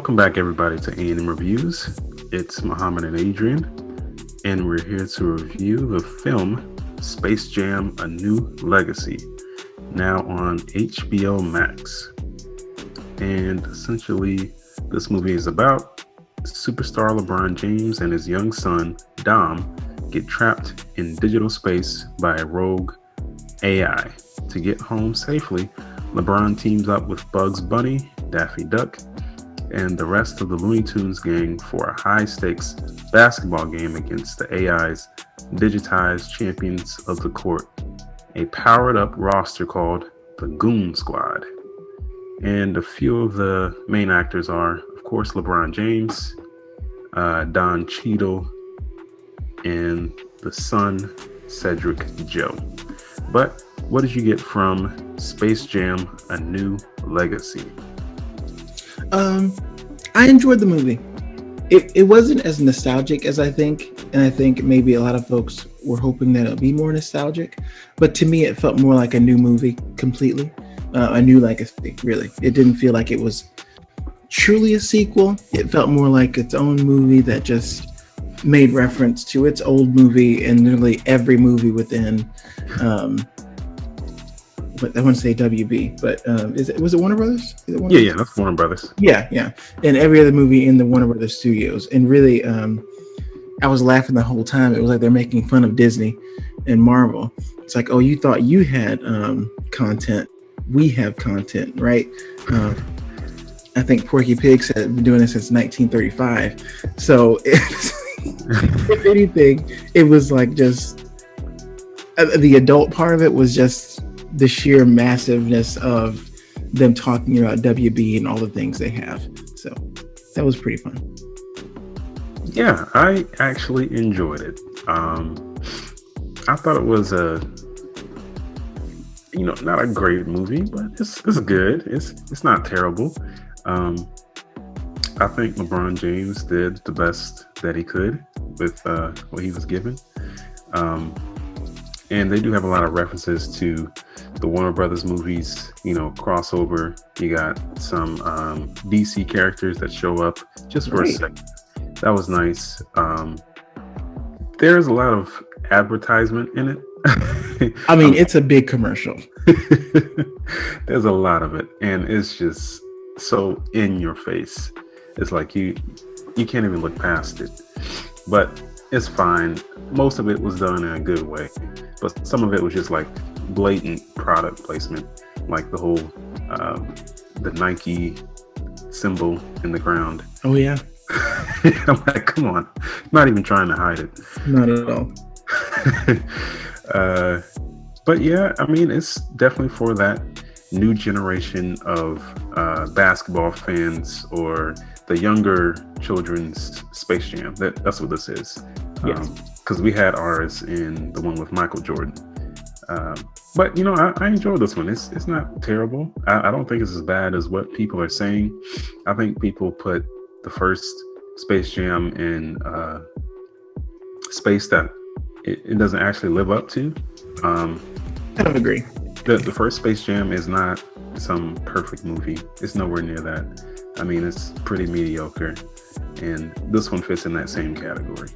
Welcome back, everybody, to A&M Reviews. It's Muhammad and Adrian, and we're here to review the film Space Jam: A New Legacy, now on HBO Max. And essentially, this movie is about superstar LeBron James and his young son, Dom, get trapped in digital space by a rogue AI. To get home safely, LeBron teams up with Bugs Bunny, Daffy Duck, and the rest of the Looney Tunes gang for a high-stakes basketball game against the AI's digitized champions of the court, a powered-up roster called the Goon Squad. And a few of the main actors are, of course, LeBron James, Don Cheadle, and the son, Cedric Joe. But what did you get from Space Jam: A New Legacy? I enjoyed the movie. It wasn't as nostalgic as I think, and I think maybe a lot of folks were hoping that it would be more nostalgic. But to me, it felt more like a new movie completely, a new legacy. Really, it didn't feel like it was truly a sequel. It felt more like its own movie that just made reference to its old movie and literally every movie within. But I want to say WB, but was it Warner Brothers? Yeah, that's Warner Brothers. Yeah, and every other movie in the Warner Brothers studios. And really, I was laughing the whole time. It was like they're making fun of Disney and Marvel. It's like, oh, you thought you had content. We have content, right? I think Porky Pigs had been doing this since 1935. So, if anything, it was like just the adult part of it was just the sheer massiveness of them talking about WB and all the things they have. So that was pretty fun. Yeah, I actually enjoyed it. I thought it was not a great movie, but it's good. It's not terrible. I think LeBron James did the best that he could with what he was given. And they do have a lot of references to the Warner Brothers movies, crossover. You got some DC characters that show up just for a second. That was nice. There's a lot of advertisement in it. I mean, it's a big commercial. There's a lot of it, and it's just so in your face. It's like you can't even look past it. But it's fine. Most of it was done in a good way, but some of it was just like blatant product placement, like the whole the Nike symbol in the ground. Oh yeah. I'm like, come on, not even trying to hide it. Not at all. But yeah, I mean, it's definitely for that new generation of basketball fans, or the younger children's Space Jam. That's what this is. Yes. Because we had ours in the one with Michael Jordan. But I enjoyed this one. It's not terrible. I don't think it's as bad as what people are saying. I think people put the first Space Jam in space that it doesn't actually live up to. I don't agree. The first Space Jam is not some perfect movie. It's nowhere near that. I mean, it's pretty mediocre, and this one fits in that same category.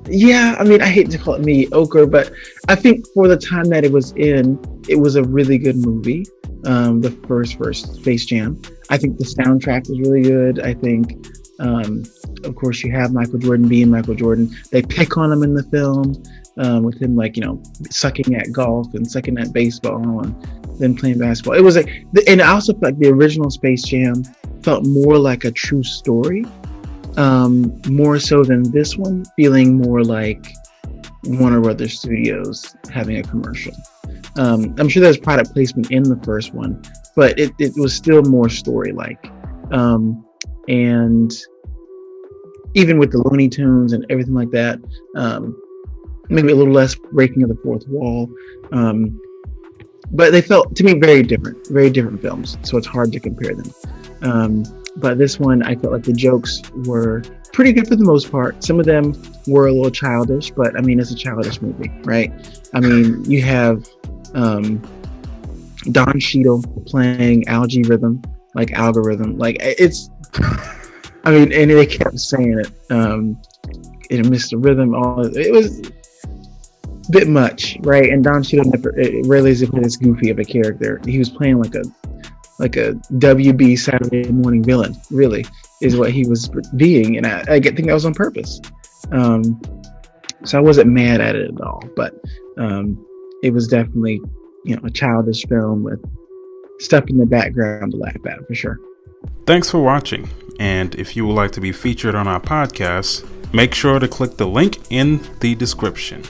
Yeah, I mean, I hate to call it mediocre, but I think for the time that it was in, it was a really good movie. The first Space Jam. I think the soundtrack was really good. I think, of course, you have Michael Jordan being Michael Jordan. They pick on him in the film with him, sucking at golf and sucking at baseball and then playing basketball. It was and I also felt like the original Space Jam felt more like a true story. More so than this one, feeling more like Warner Brothers Studios having a commercial. I'm sure there's product placement in the first one, but it was still more story-like. And even with the Looney Tunes and everything like that, maybe a little less breaking of the fourth wall. But they felt, to me, very different films, so it's hard to compare them. But this one, I felt like the jokes were pretty good for the most part. Some of them were a little childish, but I mean, it's a childish movie, right? I mean, you have Don Cheadle playing algorithm. Like, it's I mean, and they kept saying it. It missed the rhythm. It was a bit much, right? And Don Cheadle never rarely play this goofy of a character. He was playing like a WB Saturday morning villain. Really, is what he was being, and I think that was on purpose. So I wasn't mad at it at all, but it was definitely a childish film with stuff in the background to laugh at for sure. Thanks for watching, and if you would like to be featured on our podcast, make sure to click the link in the description.